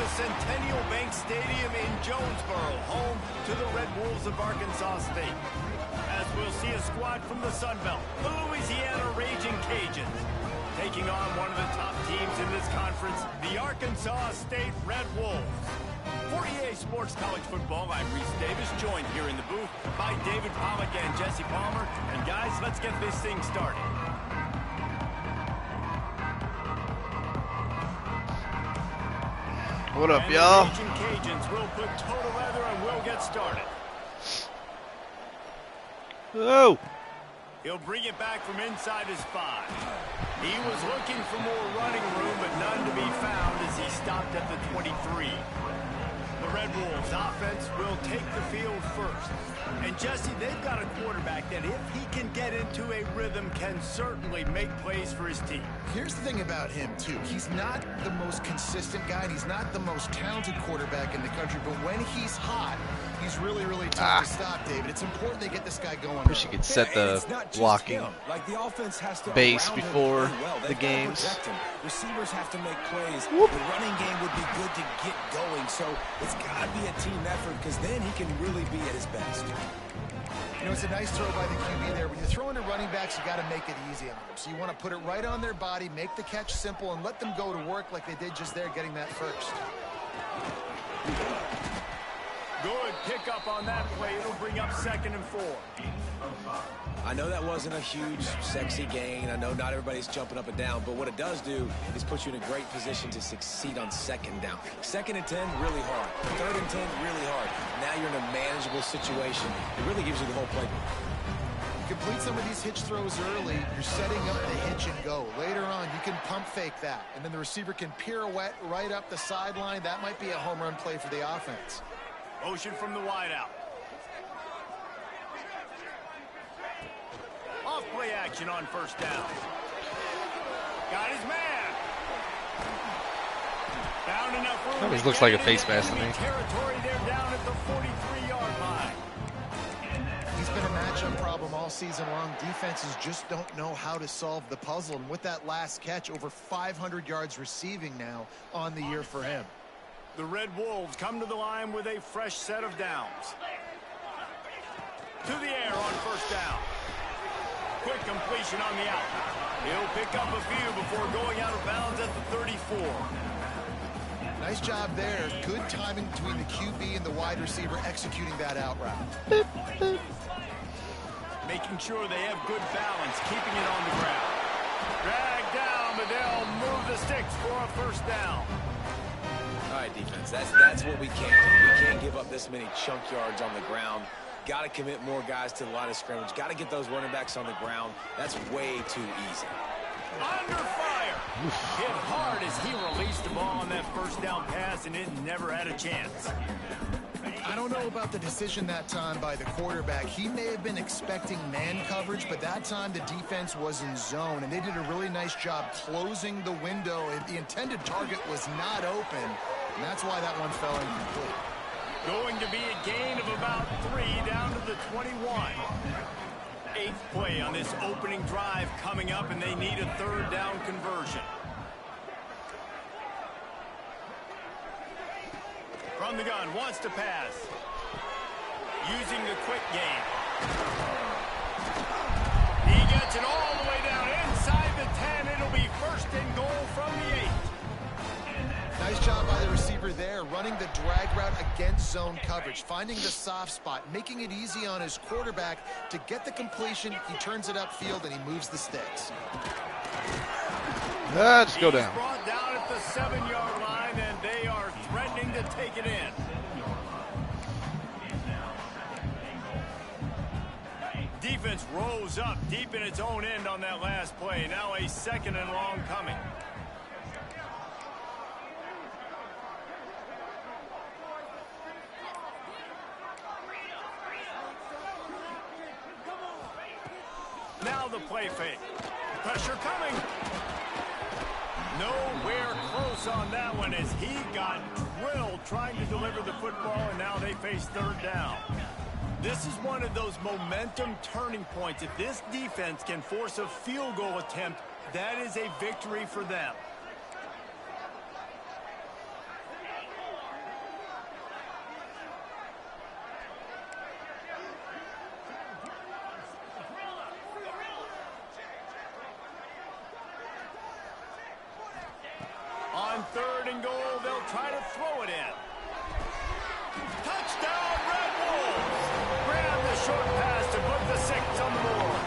the Centennial Bank Stadium in Jonesboro, home to the Red Wolves of Arkansas State. As we'll see a squad from the Sun Belt, the Louisiana Raging Cajuns, taking on one of the top teams in this conference, the Arkansas State Red Wolves. For EA Sports College Football, I'm Reese Davis, joined here in the booth by David Pollack and Jesse Palmer. And guys, let's get this thing started. What up, y'all? The Raging Cajuns will put total leather and we'll get started. Oh! He'll bring it back from inside his 5. He was looking for more running room, but none to be found as he stopped at the 23. The Red Wolves offense will take the field first. And Jesse, they've got a quarterback that if he can get into a rhythm can certainly make plays for his team. Here's the thing about him, too. He's not the most consistent guy, and he's not the most talented quarterback in the country, but when he's hot, he's really, really tough to stop, David. It's important they get this guy going. Wish you could set the blocking base before the games. Receivers have to make plays. Whoop. The running game would be good to get going, so it's got to be a team effort because then he can really be at his best. You know, it's a nice throw by the QB there. When you're throwing to running backs, you got to make it easy on them. So you want to put it right on their body, make the catch simple, and let them go to work like they did just there, getting that first. Good pickup on that play. It'll bring up 2nd and 4. I know that wasn't a huge, sexy gain. I know not everybody's jumping up and down, but what it does do is put you in a great position to succeed on 2nd down. 2nd and 10, really hard. 3rd and 10, really hard. Now you're in a manageable situation. It really gives you the whole playbook. Complete some of these hitch throws early, you're setting up the hitch and go. Later on, you can pump fake that, and then the receiver can pirouette right up the sideline. That might be a home run play for the offense. Motion from the wideout. Off play action on 1st down. Got his man. Found enough room. Always looks like a face mask to me. Territory, they're down at the 43-yard line. He's been a matchup problem all season long. Defenses just don't know how to solve the puzzle. And with that last catch, over 500 yards receiving now on the year for him. The Red Wolves come to the line with a fresh set of downs. To the air on 1st down. Quick completion on the out. He'll pick up a few before going out of bounds at the 34. Nice job there. Good timing between the QB and the wide receiver executing that out route. Making sure they have good balance, keeping it on the ground. Drag down, but they'll move the sticks for a 1st down. All right, defense, that's what we can't do. We can't give up this many chunk yards on the ground. Got to commit more guys to the line of scrimmage. Got to get those running backs on the ground. That's way too easy. Under fire. Hit hard as he released the ball on that 1st down pass, and it never had a chance. I don't know about the decision that time by the quarterback. He may have been expecting man coverage, but that time the defense was in zone, and they did a really nice job closing the window. The intended target was not open, and that's why that one fell incomplete. Going to be a gain of about 3 down to the 21. 8th play on this opening drive coming up, and they need a 3rd down conversion. From the gun, wants to pass. Using the quick game. He gets it all the way down inside the 10. It'll be 1st and goal from the 8. Nice job by the receiver there, running the drag route against zone coverage, finding the soft spot, making it easy on his quarterback to get the completion. He turns it upfield, and he moves the sticks. Let's go down. He's brought down at the 7-yard line, and they are threatening to take it in. Defense rose up deep in its own end on that last play. Now a 2nd and long coming. Now the play fake. Pressure coming. Nowhere close on that one as he got drilled trying to deliver the football, and now they face 3rd down. This is one of those momentum turning points. If this defense can force a field goal attempt, that is a victory for them. third and goal, they'll try to throw it in. Touchdown, Red Wolves! Grab the short pass to put the 6 on the board.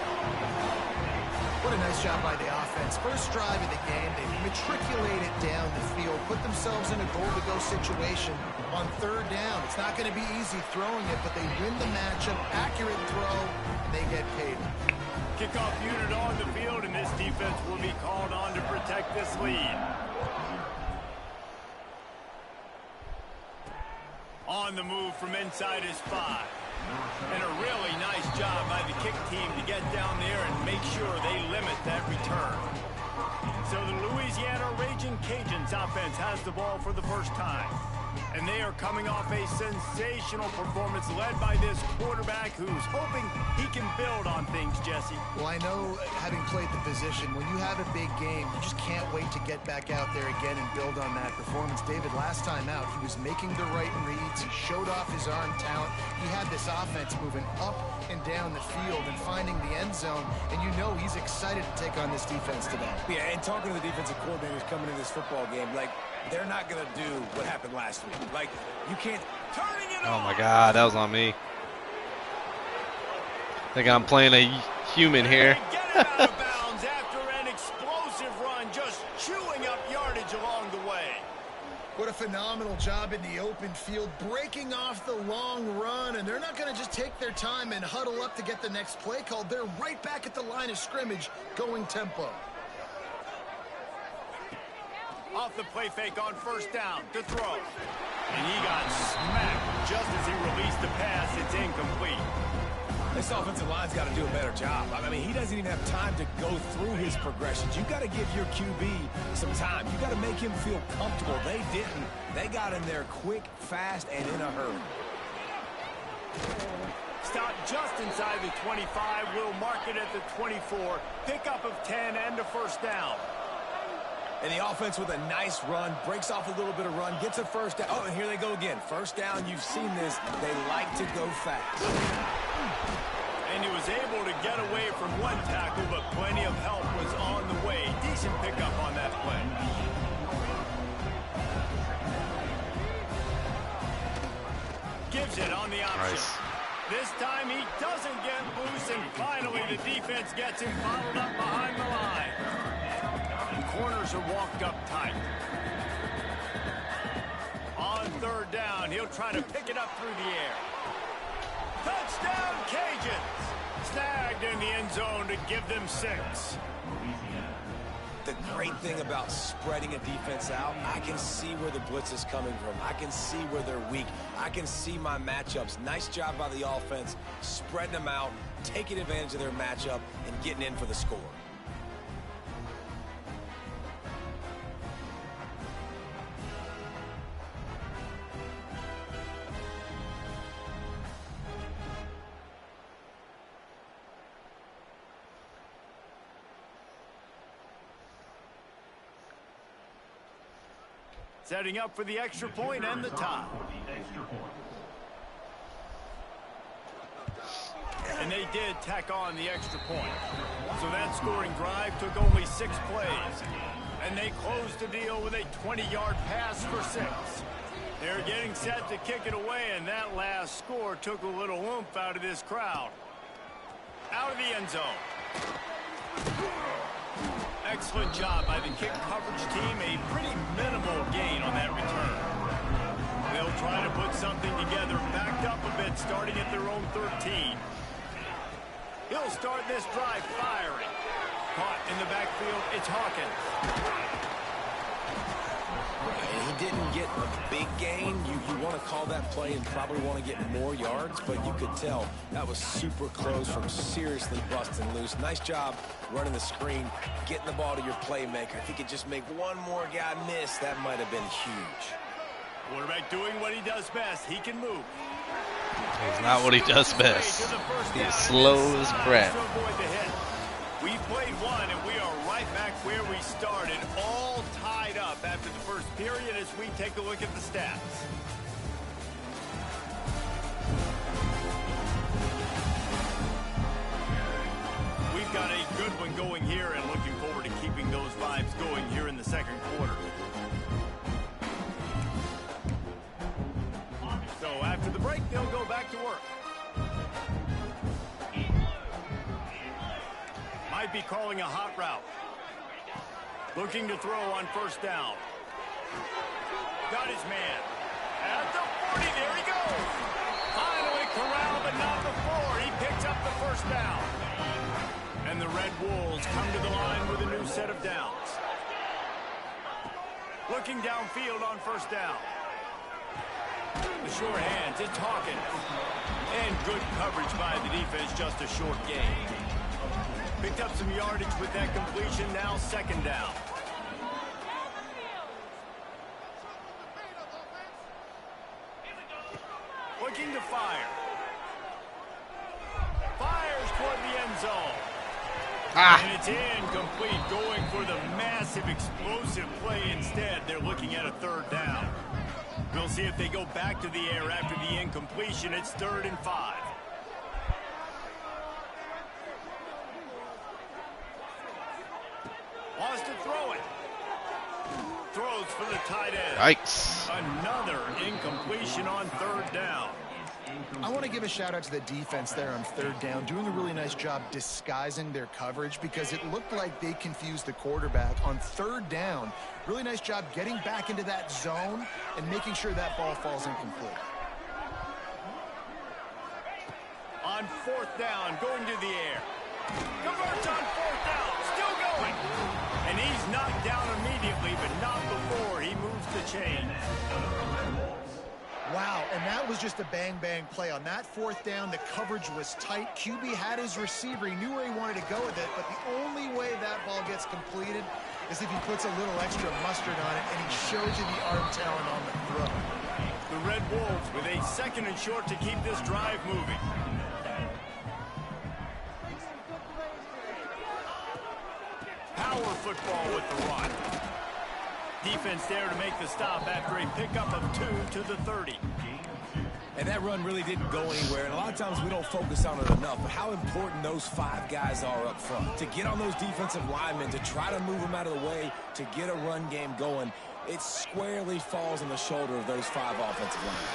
What a nice job by the offense. First drive of the game, they matriculated down the field, put themselves in a goal-to-go situation on third down. It's not going to be easy throwing it, but they win the matchup. Accurate throw, they get paid. Kickoff unit on the field, and this defense will be called on to protect this lead. On the move from inside his 5. And a really nice job by the kick team to get down there and make sure they limit that return. So the Louisiana Raging Cajuns offense has the ball for the first time. And they are coming off a sensational performance led by this quarterback who's hoping he can build on things, Jesse. Well, I know, having played the position, when you have a big game, you just can't wait to get back out there again and build on that performance. David, last time out, he was making the right reads. He showed off his arm talent. He had this offense moving up and down the field and finding the end zone. And you know he's excited to take on this defense today. Yeah, and talking to the defensive coordinators coming into this football game, like, they're not going to do what happened last week. Like, you can't... Turning it Oh, my God. That was on me. I think I'm playing a human here. Get it out of bounds after an explosive run, just chewing up yardage along the way. What a phenomenal job in the open field, breaking off the long run, and they're not going to just take their time and huddle up to get the next play called. They're right back at the line of scrimmage, going tempo. Off the play fake on first down to throw. And he got smacked just as he released the pass. It's incomplete. This offensive line's got to do a better job. I mean, he doesn't even have time to go through his progressions. You got to give your QB some time. You got to make him feel comfortable. They didn't. They got in there quick, fast, and in a hurry. Stop just inside the 25. We'll mark it at the 24. Pickup of 10 and a first down. And the offense with a nice run, breaks off a little bit of run, gets a first down. Oh, and here they go again. First down, you've seen this. They like to go fast. And he was able to get away from one tackle, but plenty of help was on the way. Decent pickup on that play. Gives it on the option. Nice. This time he doesn't get loose, and finally the defense gets him bottled up behind the line. Corners are walked up tight. On third down, he'll try to pick it up through the air. Touchdown, Cajuns! Snagged in the end zone to give them 6. The great thing about spreading a defense out, I can see where the blitz is coming from. I can see where they're weak. I can see my matchups. Nice job by the offense, spreading them out, taking advantage of their matchup, and getting in for the score. Setting up for the extra point and the tie. And they did tack on the extra point. So that scoring drive took only 6 plays. And they closed the deal with a 20-yard pass for 6. They're getting set to kick it away, and that last score took a little oomph out of this crowd. Out of the end zone. Excellent job by the kick coverage team. A pretty minimal gain on that return. They'll try to put something together, backed up a bit, starting at their own 13. He'll start this drive firing. Caught in the backfield, it's Hawkins. He didn't get a big gain. You want to call that play and probably want to get more yards, but you could tell that was super close from seriously busting loose. Nice job running the screen, getting the ball to your playmaker. If he could just make one more guy miss, that might have been huge. Quarterback doing what he does best. He can move. It's not what he does best. He's slow as crap. We played one, and we are right back where we started, all tied up after the first period as we take a look at the stats. We've got a good one going here and looking forward to keeping those vibes going here in the second quarter. break, they'll go back to work. Might be calling a hot route. Looking to throw on first down. Got his man. At the 40, there he goes. Finally corralled, but not before. He picks up the first down. And the Red Wolves come to the line with a new set of downs. Looking downfield on first down. The sure hands, it's Hawkins. And good coverage by the defense, just a short gain. Picked up some yardage with that completion, now second down. Looking to fire. Fires toward the end zone. And it's incomplete, going for the massive explosive play instead. They're looking at a third down. We'll see if they go back to the air after the incompletion. It's 3rd and 5. Wants to throw it. Throws for the tight end. Yikes. Another incompletion on 3rd down. I want to give a shout out to the defense there on 3rd down, doing a really nice job disguising their coverage because it looked like they confused the quarterback on 3rd down. Really nice job getting back into that zone and making sure that ball falls incomplete. On 4th down, going to the air. Converts on 4th down, still going. And he's knocked down immediately, but not before he moves the chain. Wow, and that was just a bang-bang play. On that 4th down, the coverage was tight. QB had his receiver. He knew where he wanted to go with it, but the only way that ball gets completed is if he puts a little extra mustard on it, and he shows you the arm talent on the throw. The Red Wolves with a 2nd and short to keep this drive moving. Power football with the run. Defense there to make the stop after a pickup of 2 to the 30. And that run really didn't go anywhere, and a lot of times we don't focus on it enough, but how important those 5 guys are up front. To get on those defensive linemen, to try to move them out of the way, to get a run game going, it squarely falls on the shoulder of those 5 offensive linemen.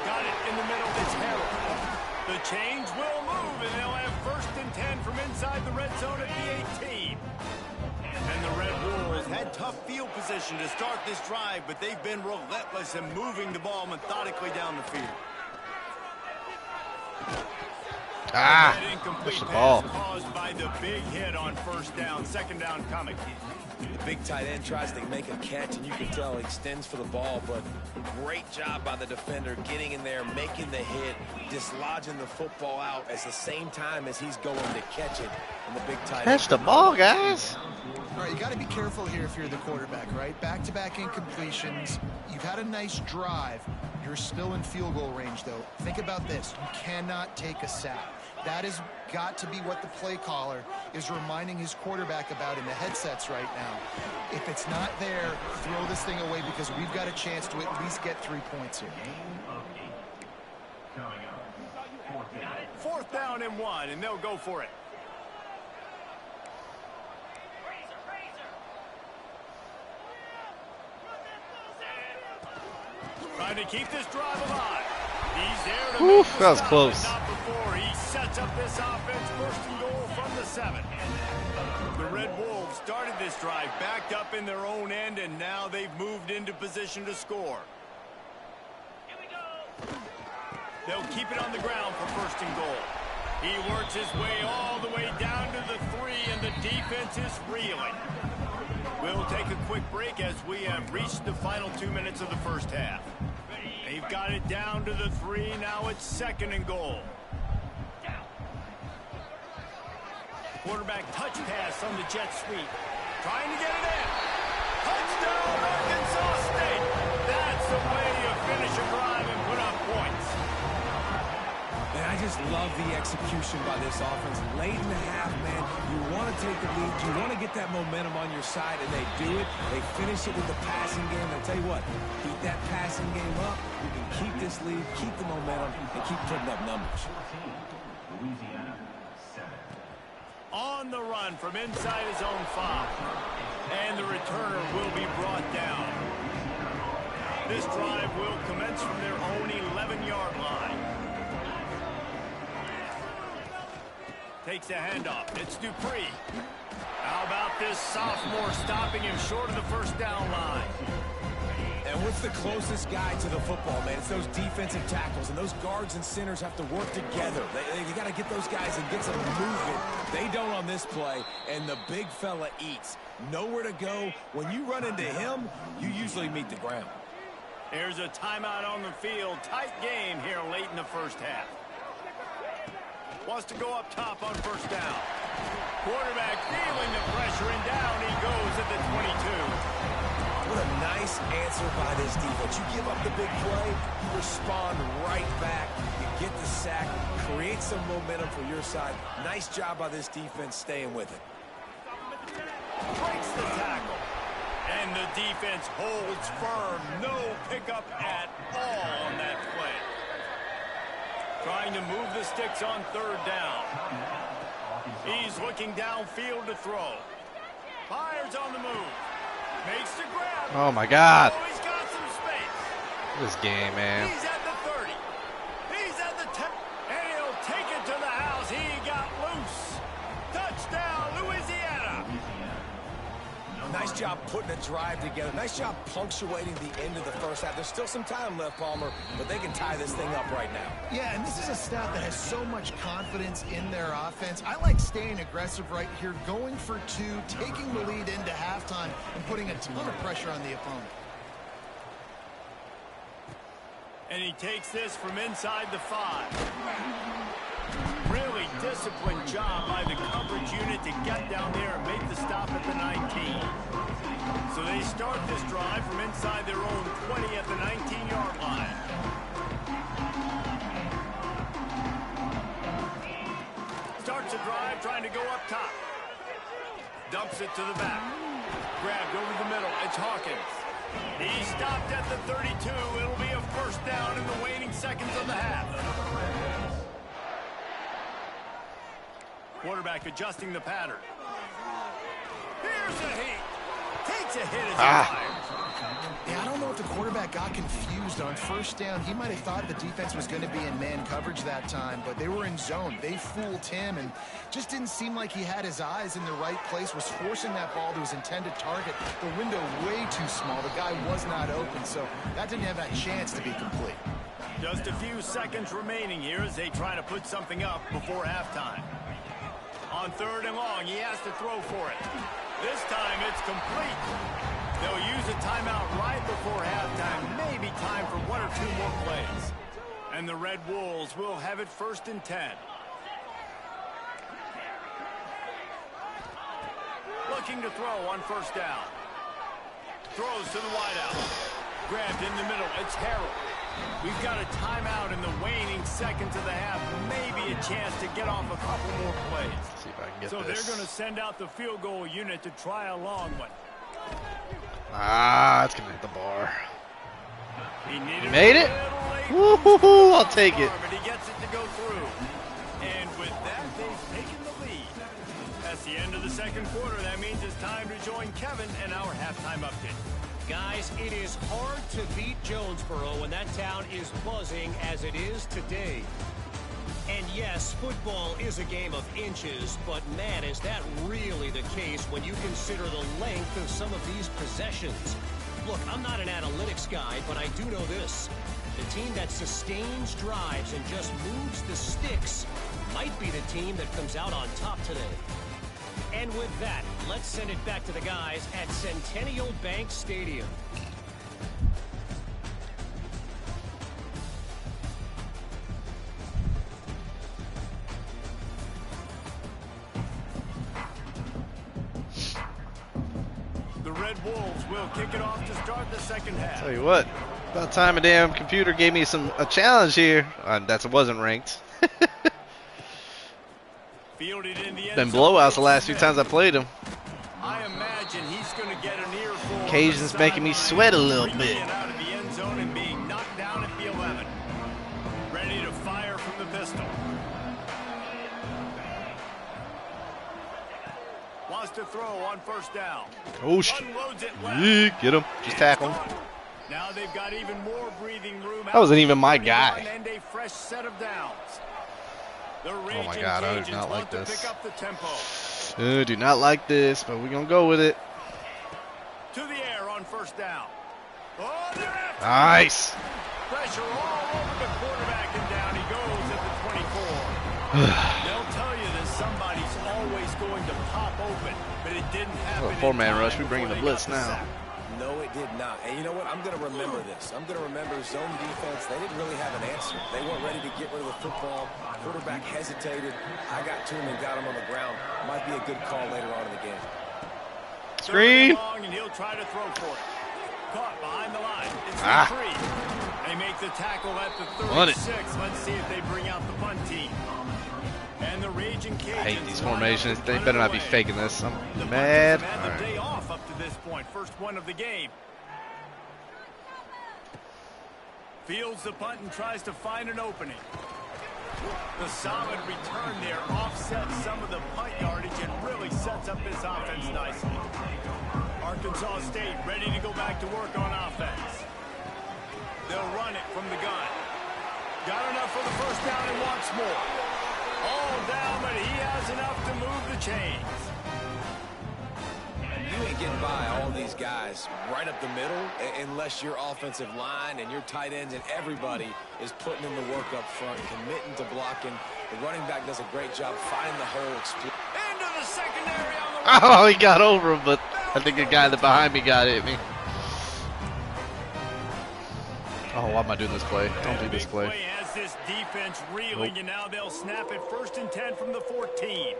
Got it in the middle, it's Harold. The chains will move, and they'll have 1st and 10 from inside the red zone at the 18. And the Red Wolves had tough field position to start this drive, but they've been relentless in moving the ball methodically down the field. That's the ball. Caused by the big hit on first down, 2nd down coming. The big tight end tries to make a catch, and you can tell he extends for the ball, but great job by the defender getting in there, making the hit, dislodging the football out at the same time as he's going to catch it. And the big tight end. Catch the ball, guys. All right, you got to be careful here if you're the quarterback, right? Back-to-back incompletions. You've had a nice drive. You're still in field goal range, though. Think about this. You cannot take a sack. That has got to be what the play caller is reminding his quarterback about in the headsets right now. If it's not there, throw this thing away because we've got a chance to at least get 3 points here. 4th down and 1, and they'll go for it. Trying to keep this drive alive. He's there to make the that was stop, close. but not before he sets up this offense. 1st and goal from the 7. The Red Wolves started this drive backed up in their own end, and now they've moved into position to score. They'll keep it on the ground for 1st and goal. He works his way all the way down to the 3, and the defense is reeling. We'll take a quick break as we have reached the final 2 minutes of the first half. They've got it down to the 3. Now it's 2nd and goal. Quarterback touch pass on the jet sweep. Trying to get it in. Touchdown, Arkansas State. That's the way you finish a drive and put up points. And I just love the execution by this offense. Late in the half, man, you want to take the lead. You want to get that momentum on your side, and they do it. They finish it with the passing game. I'll tell you what, keep that passing game up. You can keep this lead, keep the momentum, and keep putting up numbers. Louisiana 7. On the run from inside his own 5. And the returner will be brought down. This drive will commence from their own 11-yard line. Takes a handoff. It's Dupree. How about this sophomore stopping him short of the first down line? And what's the closest guy to the football, man? It's those defensive tackles, and those guards and centers have to work together. They got to get those guys and get some movement. They don't on this play, and the big fella eats. Nowhere to go. When you run into him, you usually meet the ground. Here's a timeout on the field. Tight game here late in the first half. Wants to go up top on first down. Quarterback feeling the pressure, and down he goes at the 22. What a nice answer by this defense. You give up the big play, you respond right back, you get the sack, create some momentum for your side. Nice job by this defense staying with it. Breaks the tackle. And the defense holds firm. No pickup at all on that play. Trying to move the sticks on third down. He's looking downfield to throw. Fires on the move. Makes the grab. Oh my God. Oh, he's got some space. This game, man. He's at the 30. He's at the 10. And he'll take it to the house. He got loose. Touchdown, Louisiana. Nice job putting a drive together. Nice job punctuating the end of the first half. There's still some time left, Palmer, but they can tie this thing up right now. Yeah, and this is a staff that has so much confidence in their offense. I like staying aggressive right here, going for two, taking the lead into halftime, and putting a ton of pressure on the opponent. And he takes this from inside the 5. Really disciplined job by the coverage unit to get down there and make the stop at the 19. So they start this drive from inside their own 20 at the 19-yard line. Starts a drive trying to go up top. Dumps it to the back. Grabbed over the middle. It's Hawkins. He stopped at the 32. It'll be a first down in the waning seconds of the half. Quarterback adjusting the pattern. Here's a hit. Takes a hit as he fires. Yeah, I don't know if the quarterback got confused on first down. He might have thought the defense was going to be in man coverage that time, but they were in zone. They fooled him and just didn't seem like he had his eyes in the right place, was forcing that ball to his intended target. The window way too small. The guy was not open, so that didn't have that chance to be complete. Just a few seconds remaining here as they try to put something up before halftime. On third and long, he has to throw for it. This time it's complete. They'll use a timeout right before halftime. Maybe time for one or two more plays. And the Red Wolves will have it 1st and 10. Looking to throw on first down. Throws to the wideout. Grabbed in the middle. It's Harrell. We've got a timeout in the waning seconds of the half. Maybe a chance to get off a couple more plays. Let's see if I can get so this. They're going to send out the field goal unit to try a long one. It's going to hit the bar. He made it? Woo-hoo-hoo, I'll take it. But he gets it to go through. And with that, they've taken the lead. That's the end of the second quarter. That means it's time to join Kevin and our halftime update. Guys, it is hard to beat Jonesboro when that town is buzzing as it is today. And yes, football is a game of inches, but man, is that really the case when you consider the length of some of these possessions. Look, I'm not an analytics guy, but I do know this. The team that sustains drives and just moves the sticks might be the team that comes out on top today. And with that, let's send it back to the guys at Centennial Bank Stadium. The Red Wolves will kick it off to start the second half. Tell you what, about time a damn computer gave me a challenge here. That wasn't ranked. Fielded in the end Been blowouts the last few times I played him. I imagine he's going to get an earful. Occasion's making me sweat a little bit. Out of the end zone and being knocked down at the 11. Ready to fire from the pistol. Wants to throw on first down. Oh shit! Unloads it left. Get him. Just tackle him. Now they've got even more breathing room. That wasn't even my guy. And a fresh set of downs. Oh my God, I do not like this. Pick up the tempo. Do not like this, but we're going to go with it. To the air on first down. Oh, they're after nice. Pressure all over the quarterback, and down he goes at the 24. They'll tell you that somebody's always going to pop open, but it didn't happen. Oh, four-man rush. We're bringing the blitz now. No, it did not. And you know what? I'm going to remember this. I'm going to remember zone defense. They didn't really have an answer. They weren't ready to get rid of the football. Quarterback hesitated. I got to him and got him on the ground. Might be a good call later on in the game. Screen. And he'll try to throw for it. Caught behind the line. It's three. They make the tackle at the 36. Let's see if they bring out the punt team. And the Raging Cajuns. I hate these formations. They better not be faking this. I'm mad. Had the day off up to this point. First one of the game. Fields the punt and tries to find an opening. The solid return there offsets some of the punt yardage and really sets up this offense nicely. Arkansas State ready to go back to work on offense. They'll run it from the gun. Got enough for the first down and wants more. All down, but he has enough to move the chains. You ain't getting by all these guys right up the middle unless your offensive line and your tight ends and everybody is putting in the work up front, committing to blocking. The running back does a great job finding the hole. Into the secondary on the Oh, he got over him, but I think the guy that behind me got at me. Oh, why am I doing this play? Don't do this play. Has this defense reeling, and now they'll snap it 1st and 10 from the 14.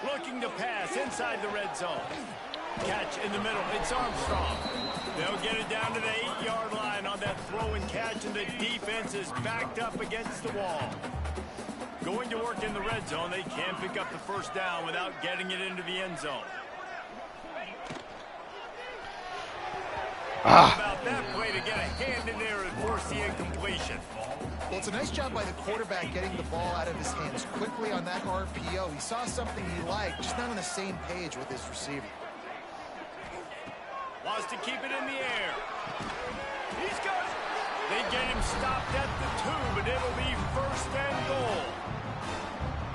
Looking to pass inside the red zone. Catch in the middle. It's Armstrong. They'll get it down to the 8-yard line on that throw and catch, and the defense is backed up against the wall. Going to work in the red zone. They can pick up the first down without getting it into the end zone. How about that play to get a hand in there and force the incompletion? Well, it's a nice job by the quarterback getting the ball out of his hands quickly on that RPO. He saw something he liked, just not on the same page with his receiver. Wants to keep it in the air. He's got it. They get him stopped at the 2, but it'll be 1st and goal.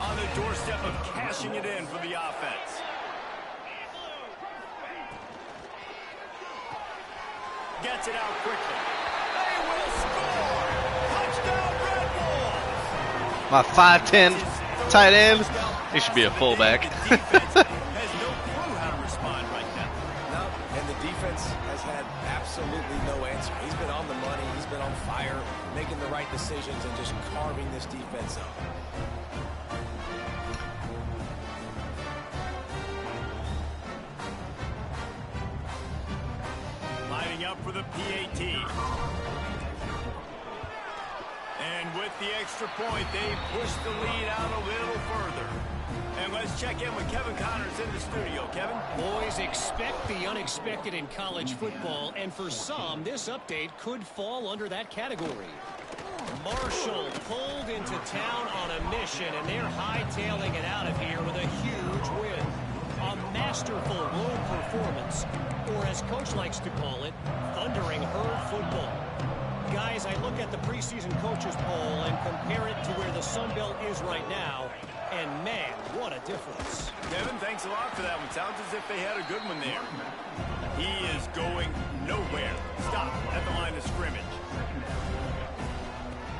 On the doorstep of cashing it in for the offense. Gets it out quickly. They will score. Touchdown, Red Bulls. My 5'10" tight end. He should be a fullback. The defense has no clue how to respond right now. No, and the defense has had absolutely no answer. He's been on the money. He's been on fire, making the right decisions and just carving this defense up. Up for the PAT. And with the extra point, they push the lead out a little further. And let's check in with Kevin Connors in the studio. Kevin? Boys, expect the unexpected in college football, and for some, this update could fall under that category. Marshall pulled into town on a mission, and they're hightailing it out of here with a huge win. A masterful road performance, or as Coach likes to call it, thundering herd football. Guys, I look at the preseason coaches poll and compare it to where the Sun Belt is right now, and man, what a difference. Kevin, thanks a lot for that one. Sounds as if they had a good one there. He is going nowhere. Stop at the line of scrimmage.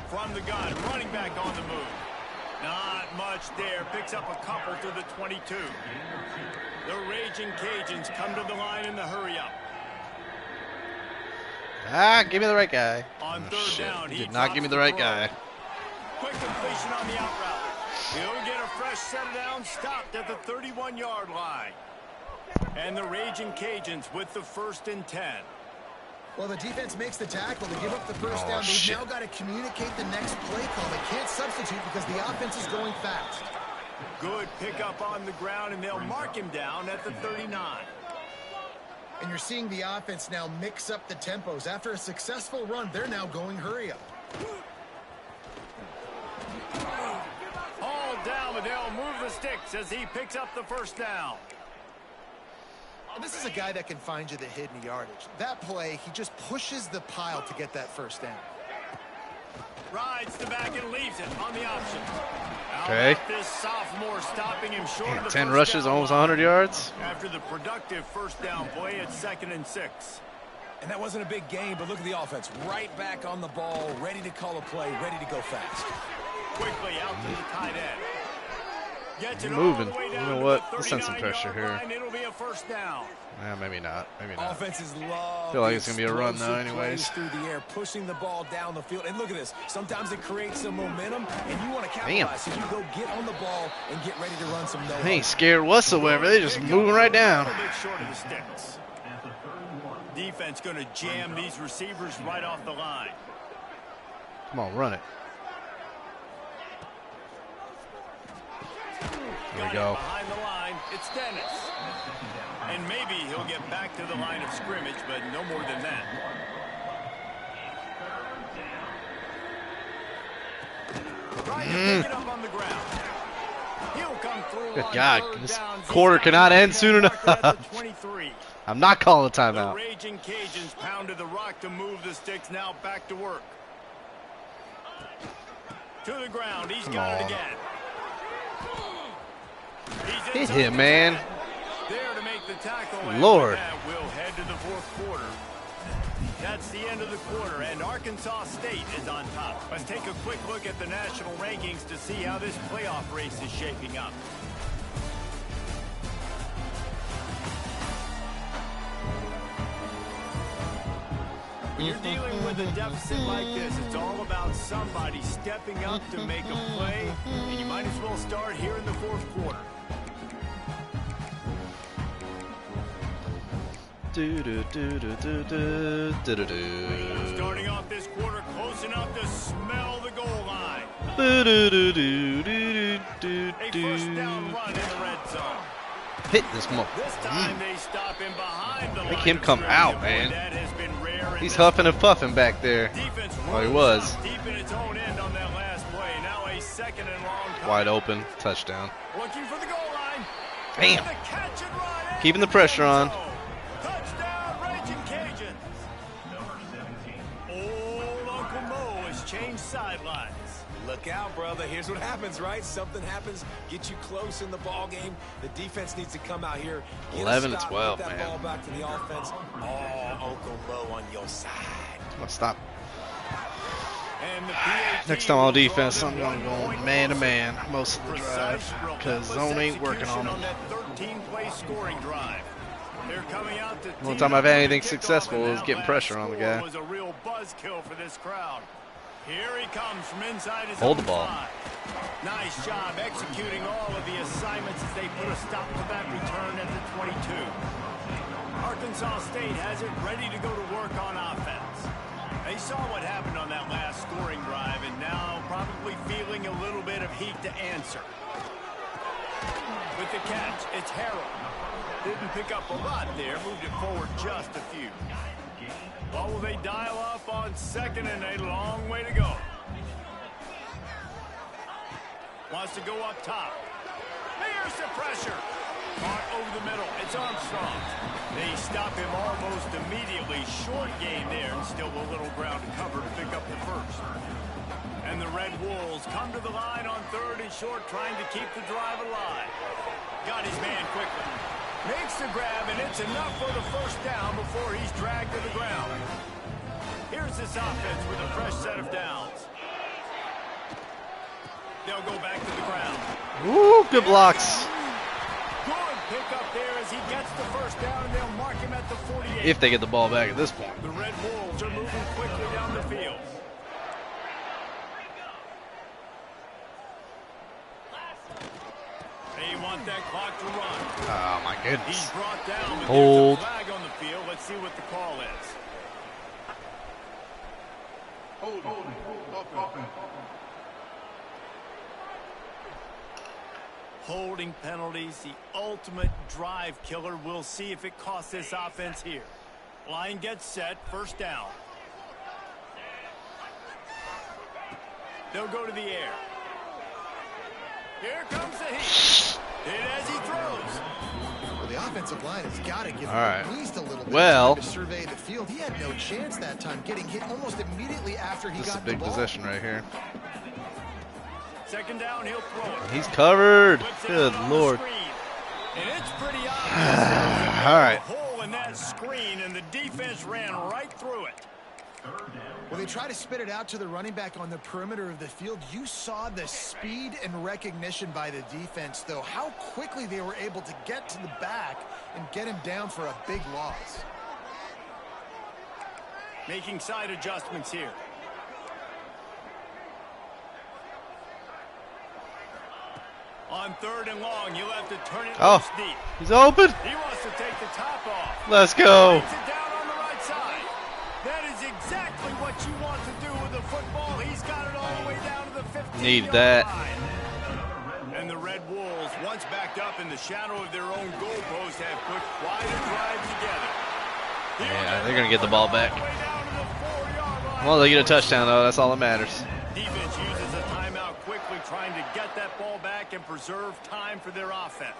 From the gun, running back on the move. Not much there. Picks up a couple to the 22. The Raging Cajuns come to the line in the hurry-up. Give me the right guy. On third down, he did not give me the right guy. Quick completion on the out route. He'll get a fresh set of downs, stopped at the 31-yard line. And the Raging Cajuns with the 1st and 10. Well, the defense makes the tackle. They give up the first down. They've now got to communicate the next play call. They can't substitute because the offense is going fast. Good pickup on the ground, and they'll mark him down at the 39. And you're seeing the offense now mix up the tempos. After a successful run, they're now going hurry up. All down, but they'll move the sticks as he picks up the first down. This is a guy that can find you the hidden yardage. That play, he just pushes the pile to get that first down. Rides the back and leaves it on the option. Okay. This sophomore stopping him short of the 10 first rushes, down almost line. 100 yards. After the productive first down play at 2nd and 6. And that wasn't a big game, but look at the offense. Right back on the ball, ready to call a play, ready to go fast. Quickly out to the tight end. Gets it Moving. all the way You down know to what? the Let's send some 39-yard pressure here. line. It'll be a first down. Maybe not. Maybe not. Offenses love Feel like the it's gonna be a run, though, explosive anyways. plays through the air, pushing the ball down the field. And look at this. Sometimes it creates some momentum, and you want to capitalize. So you go get on the ball and get ready to run some no. They ain't scared whatsoever. They just moving right down. A little bit short of the sticks. Defense going to jam these receivers right off the line. Come on, run it. There we go. Behind the line, it's Dennis. And maybe he'll get back to the line of scrimmage, but no more than that. Trying to pick it up on the ground. He'll come through. Good on God, third this down. quarter He's cannot got end the soon marker at the enough. 23. I'm not calling a The timeout. raging Cajuns pounded the rock to move the sticks. Now back to work. To the ground. He's got it again. Hit him, man. There to make the tackle. And Lord. with that, we'll head to the fourth quarter. That's the end of the quarter, and Arkansas State is on top. Let's take a quick look at the national rankings to see how this playoff race is shaping up. When you're dealing with a deficit like this, it's all about somebody stepping up to make a play, and you might as well start here in the fourth quarter. Starting off this quarter close enough to smell the goal line. A first down run in the red zone. Hit this mo. This time they stop him behind the line. Make him of come scrimmage. out, Boy, man. that has been rare in He's this huffing and puffing back there. defense. Oh, he was. Deep in its own end on that last play. Now a 2nd and long. Wide open. Touchdown. Looking for the goal line. Bam. And the catch and run. Keeping the pressure on. Touchdown, Raging Cajuns. Old Uncle Mo has changed sidelines. Look out, brother. Here's what happens, right? Something happens, get you close in the ball game. The defense needs to come out here. 11 and 12, get that man. ball back to the offense. Oh, Uncle Mo on your side. Come on, stop. And the PAT Next time on will draw defense, them I'm going to 1 go point man to closer. man most of the drive Precise, because relentless zone ain't working execution on me. that 13-play scoring drive. They're coming out to The only tee time up I've had the anything kickoff, successful and is that getting last pressure on the score guy. was a real buzzkill for this crowd. Here he comes from inside his Hold own the ball. 5. Nice job executing all of the assignments as they put a stop to that return at the 22. Arkansas State has it ready to go to work on offense. They saw what happened on that last scoring drive and now probably feeling a little bit of heat to answer. With the catch, it's Harrell. Didn't pick up a lot there, moved it forward just a few. What will they dial up on 2nd and a long way to go? Wants to go up top. Here's the pressure. Caught over the middle. It's Armstrong. They stop him almost immediately. Short gain there and still a little ground to cover to pick up the first. And the Red Wolves come to the line on 3rd and short, trying to keep the drive alive. Got his man quickly. Makes the grab, and it's enough for the first down before he's dragged to the ground. Here's this offense with a fresh set of downs. They'll go back to the ground. Ooh, good blocks. Good pickup there as he gets the first down, and they'll mark him at the 48. If they get the ball back at this point. The Red Wolves are moving quickly down the field. They want that clock to run. Oh, my He's goodness. brought down, but Hold. there's a flag on the field. Let's see what the call is. Holding penalties, the ultimate drive killer. We'll see if it costs this offense here. Line gets set, first down. They'll go to the air. Here comes the heat. Hit as he throws. Well, the offensive line has got to give him right. at least a little bit Well, of time to survey the field. He had no chance that time, getting hit almost immediately after he this is a got the big ball. possession right here. Second down, he'll throw it. He's covered. Flips it Good out on the Lord. screen. And it's pretty obvious. All right. Hole in that screen, and the defense ran right through it. Well, they try to spit it out to the running back on the perimeter of the field. You saw the speed and recognition by the defense, though, how quickly they were able to get to the back and get him down for a big loss. Making side adjustments here. On 3rd and long, you'll have to turn it loose deep. He's open. He wants to take the top off. Let's go. Takes it down on the right side. That is exactly what you want to do with the football. He's got it all the way down to the 15-yard Need that. line. And the Red Wolves, once backed up in the shadow of their own goalpost, have put quite a drive together. Yeah, they're going to get the ball back. Way down to the 4-yard line. Well, they get a touchdown, though. That's all that matters. Defense uses a timeout quickly, trying to get that ball back and preserve time for their offense.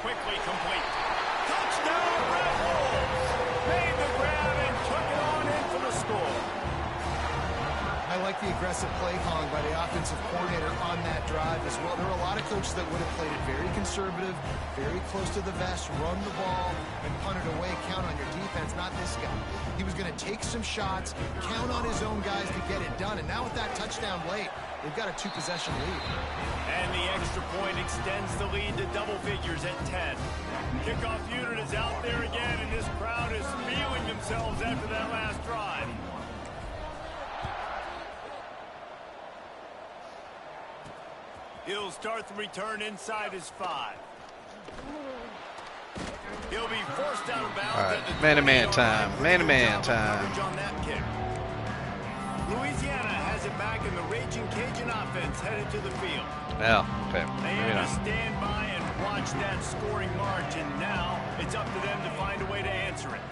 Quickly complete. Touchdown, Red Wolves! Made the grab and took it on in for the score. I like the aggressive play calling by the offensive coordinator on that drive as well. There were a lot of coaches that would have played it very conservative, very close to the vest, run the ball, and punt it away, count on your defense, not this guy. He was going to take some shots, count on his own guys to get it done, and now with that touchdown late, they've got a 2-possession lead. And the extra point extends the lead to double figures at 10. Kickoff unit is out there again, and this crowd is feeling themselves after that last drive. He'll start the return inside his 5. He'll be forced out of bounds. All right, man-to-man time. Man-to-man time. On that kick. Louisiana has it back, and the Raging Cajun offense headed to the field. Well, okay. They Maybe had not. to stand by and watch that scoring march, and now it's up to them to find a way to answer it.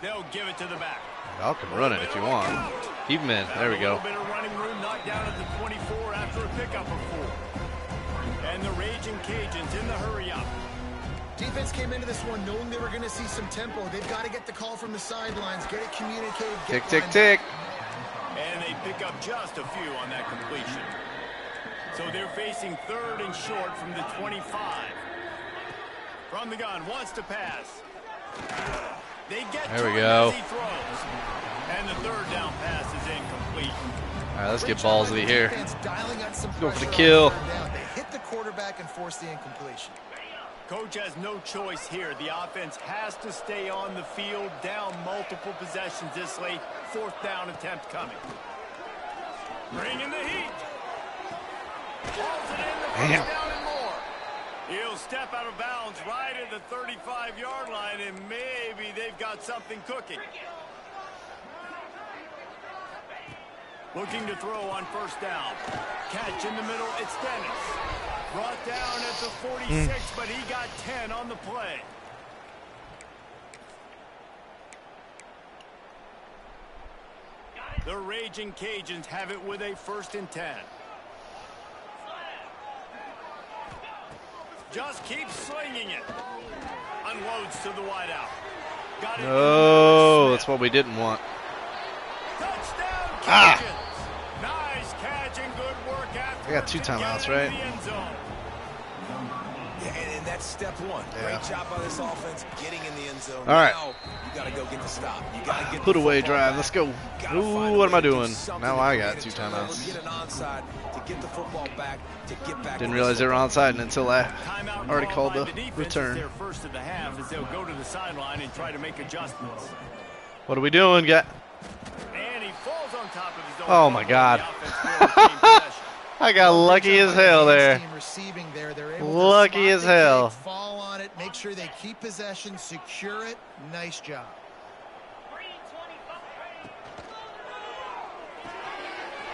They'll give it to the back. Y'all can run it if you want. Keep him in. There we go. A little bit of running room knocked down at the 24 after a pickup of 4. And the Raging Cajuns in the hurry-up. Defense came into this one knowing they were going to see some tempo. They've got to get the call from the sidelines, get it communicated. Tick, tick, tick. And they pick up just a few on that completion. So they're facing 3rd and short from the 25. From the gun, wants to pass. They get there we to him go. as he throws. And the 3rd down pass is incomplete. All right, let's get ballsy here. Let's go for the kill. They hit the quarterback and force the incompletion. Coach has no choice here. The offense has to stay on the field, down multiple possessions this late. 4th down attempt coming. Bringing the heat. Calls it in the 1st down and more. He'll step out of bounds right at the 35-yard line, and maybe they've got something cooking. Looking to throw on 1st down. Catch in the middle, it's Dennis. Brought down at the 46, but he got 10 on the play. The Raging Cajuns have it with a 1st and 10. Just keeps slinging it. Unloads to the wideout. Got it. Oh, that's what we didn't want. Touchdown, Cajuns. Nice catch and good work after. I got 2 timeouts, right? Yeah, and that's step 1. Yeah. Great job by this offense getting in the end zone. All right. Now, you got to go get the stop. You got to get Put the away football drive. back. Let's go. Gotta Ooh, find a what am way I to do doing? something Now to I get got it 2 turned over, timeouts. Get an onside to get the football back to get back. Didn't realize they were onside until I already called the return. Their first of the half as they'll go to the sideline and try to make adjustments. What are we doing, guys? And he falls on top of his own. Oh my God. I got lucky as hell there. Lucky as hell. Fall on it, make sure they keep possession, secure it. Nice job.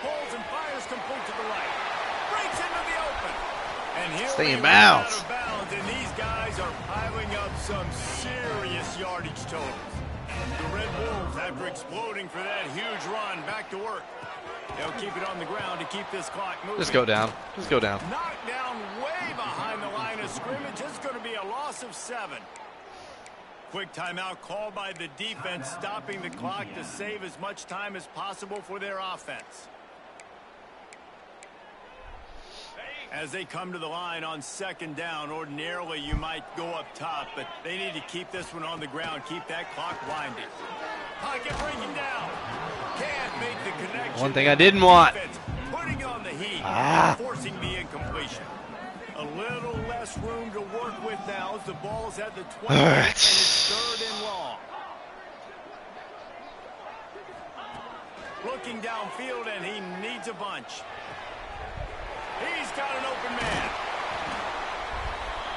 Pulls and fires complete to the right. Breaks into the open. And here Stay in we bounds. out of bounds, and these guys are piling up some serious yardage totals. The Red Wolves, after exploding for that huge run, back to work. They'll keep it on the ground to keep this clock moving. Just go down. Just go down. Knocked down way behind the line of scrimmage. It's going to be a loss of 7. Quick timeout called by the defense, stopping the clock to save as much time as possible for their offense. As they come to the line on 2nd down, ordinarily you might go up top, but they need to keep this one on the ground, keep that clock winding. Pocket breaking down. Can't make the connection. One thing I didn't want. Putting on the heat, forcing the incompletion. A little less room to work with now as the ball's at the 20 and it's 3rd and long. Looking downfield and he needs a bunch. He's got an open man.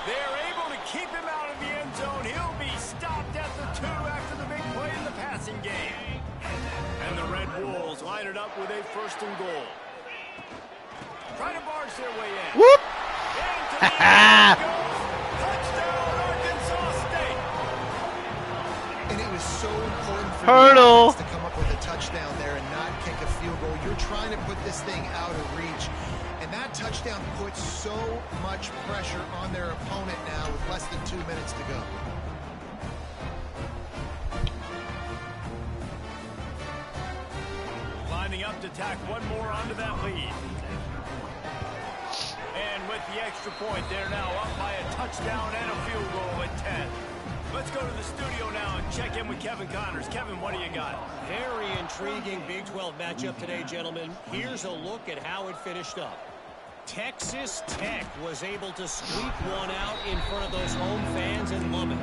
They're able to keep him out of the end zone. He'll be stopped at the 2 after the big play in the passing game. And the Red Wolves line it up with a 1st and goal. Try to barge their way in. Whoop! Into the end goes. Touchdown, Arkansas State. And it was so important for Hurdle. the offense to come up with a touchdown there and not kick a field goal. You're trying to put this thing out of reach. And that touchdown puts so much pressure on their opponent now with less than 2 minutes to go. Lining up to tack one more onto that lead. And with the extra point, they're now up by a touchdown and a field goal at 10. Let's go to the studio now and check in with Kevin Connors. Kevin, what do you got? Very intriguing Big 12 matchup today, gentlemen. Here's a look at how it finished up. Texas Tech was able to squeak one out in front of those home fans in Lubbock.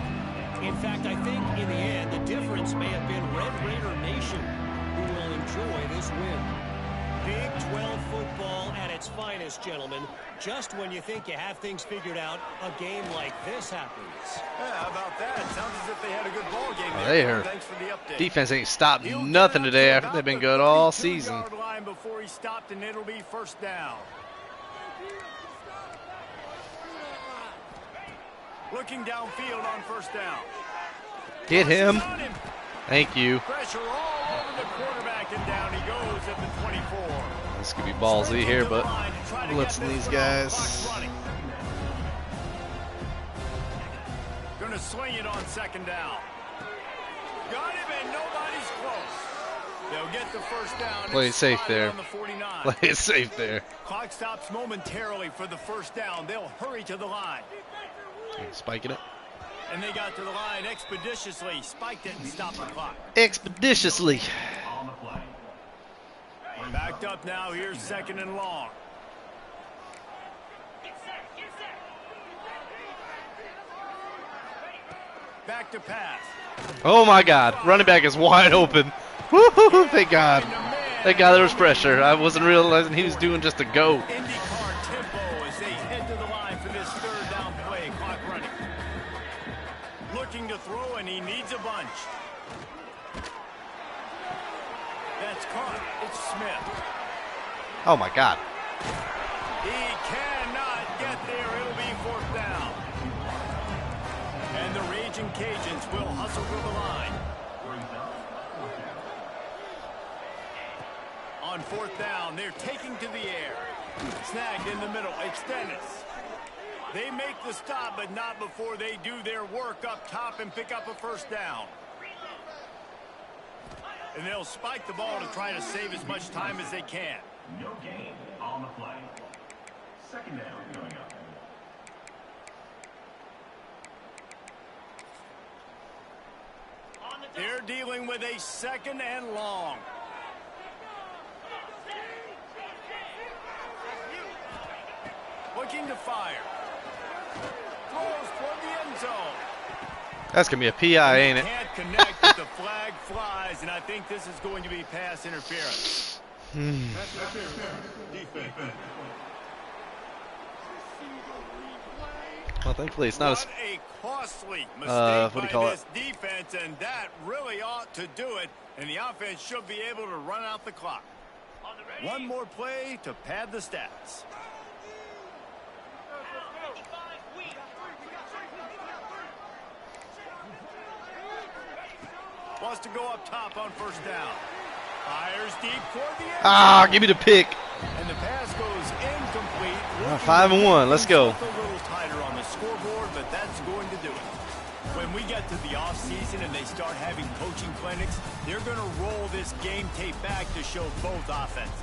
In fact, I think in the end, the difference may have been Red Raider Nation who will enjoy this win. Big 12 football at its finest, gentlemen. Just when you think you have things figured out, a game like this happens. Yeah, how about that? Sounds as if they had a good ball game there. They hurt. Thanks for the update. Defense ain't stopped nothing today after they've been good all season. Line before he stopped, and it'll be 1st down. Looking downfield on 1st down. Get him. Thank you. Pressure all over the quarterback, and down he goes at the 24. This could be ballsy here, but blitzing these guys. Gonna swing it on 2nd down. Got him, and nobody's close. They'll get the 1st down. Play it safe there. The Play it safe there. Clock stops momentarily for the 1st down. They'll hurry to the line. Spiking it. And they got to the line expeditiously. Spiked it and stopped the clock. Expeditiously. Backed up now. Here's 2nd and long. Back to pass. Oh my God. Running back is wide open. Woo-hoo-hoo. Thank God. Thank God there was pressure. I wasn't realizing he was doing just a go. IndyCar tempo as they head to the line for this 3rd down play. Clock running. Looking to throw, and he needs a bunch. That's caught. It's Smith. Oh my God. He cannot get there. It'll be 4th down. And the Raging Cajuns will hustle to the line. On 4th down, they're taking to the air. Snagged in the middle. Extended. They make the stop, but not before they do their work up top and pick up a 1st down. And they'll spike the ball to try to save as much time as they can. No gain on the play. 2nd down coming up. They're dealing with a 2nd and long. Looking to fire. Throws toward the end zone. That's going to be a PI, ain't it? Can't connect, but the flag flies, and I think this is going to be pass interference. Well, thankfully it's not What a costly mistake by this defense, and that really ought to do it, and the offense should be able to run out the clock. One more play to pad the stats. Wants to go up top on 1st down. Fires deep toward the end. Ah, give me the pick. And the pass goes incomplete. 5-1. Let's go. A little tighter on the scoreboard, but that's going to do it. When we get to the offseason and they start having coaching clinics, they're going to roll this game tape back to show both offenses.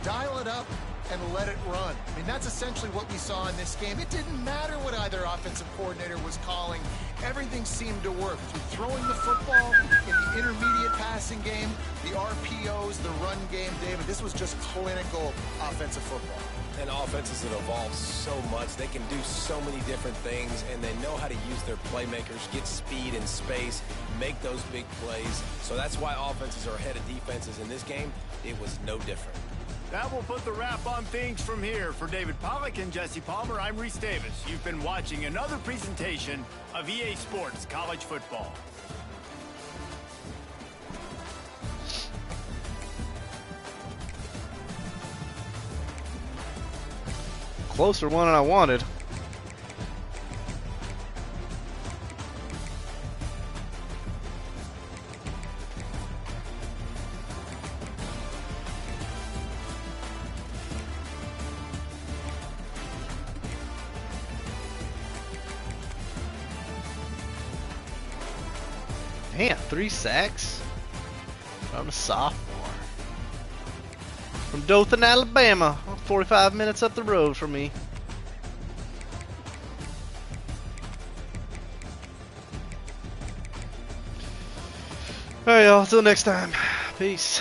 Dial it up and let it run. I mean, that's essentially what we saw in this game. It didn't matter what either offensive coordinator was calling. Everything seemed to work. Through throwing the football, in the intermediate passing game, the RPOs, the run game, David, this was just clinical offensive football. And offenses that evolve so much, they can do so many different things, and they know how to use their playmakers, get speed and space, make those big plays. So that's why offenses are ahead of defenses in this game. It was no different. That will put the wrap on things from here. For David Pollack and Jesse Palmer, I'm Reese Davis. You've been watching another presentation of EA Sports College Football. Closer one than I wanted. Man, 3 sacks? I'm a sophomore. From Dothan, Alabama. 45 minutes up the road from me. Alright, y'all. Till next time. Peace.